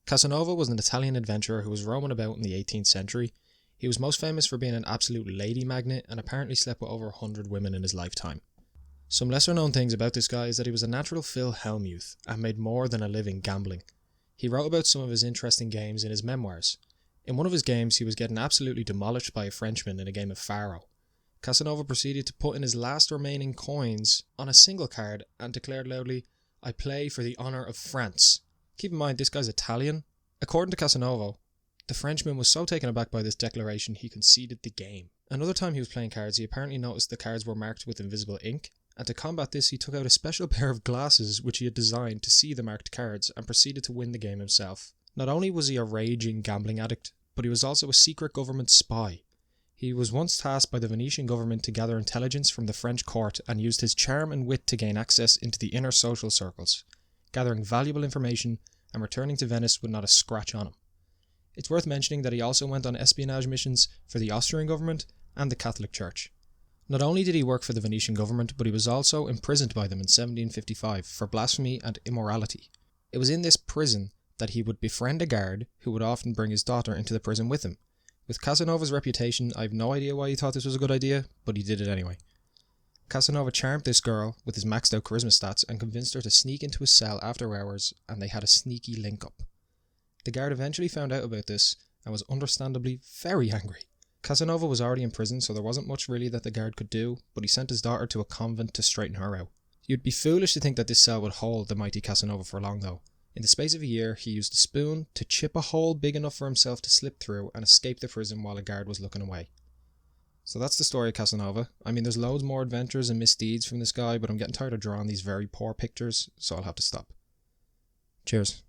Casanova was an Italian adventurer who was roaming about in the 18th century. He was most famous for being an absolute lady magnet and apparently slept with over 100 women in his lifetime. Some lesser known things about this guy is that he was a natural Phil-Helm youth and made more than a living gambling. He wrote about some of his interesting games in his memoirs. In one of his games he was getting absolutely demolished by a Frenchman in a game of Faro. Casanova proceeded to put in his last remaining coins on a single card and declared loudly, "I play for the honour of France." Keep in mind, this guy's Italian. According to Casanova, the Frenchman was so taken aback by this declaration he conceded the game. Another time he was playing cards, he apparently noticed the cards were marked with invisible ink, and to combat this he took out a special pair of glasses which he had designed to see the marked cards and proceeded to win the game himself. Not only was he a raging gambling addict, but he was also a secret government spy. He was once tasked by the Venetian government to gather intelligence from the French court and used his charm and wit to gain access into the inner social circles, gathering valuable information and returning to Venice with not a scratch on him. It's worth mentioning that he also went on espionage missions for the Austrian government and the Catholic Church. Not only did he work for the Venetian government, but he was also imprisoned by them in 1755 for blasphemy and immorality. It was in this prison that he would befriend a guard who would often bring his daughter into the prison with him. With Casanova's reputation, I have no idea why he thought this was a good idea, but he did it anyway. Casanova charmed this girl with his maxed out charisma stats and convinced her to sneak into his cell after hours, and they had a sneaky link up. The guard eventually found out about this and was understandably very angry. Casanova was already in prison, so there wasn't much really that the guard could do, but he sent his daughter to a convent to straighten her out. You'd be foolish to think that this cell would hold the mighty Casanova for long though. In the space of a year, he used a spoon to chip a hole big enough for himself to slip through and escape the prison while a guard was looking away. So that's the story of Casanova. I mean, there's loads more adventures and misdeeds from this guy, but I'm getting tired of drawing these very poor pictures, so I'll have to stop. Cheers.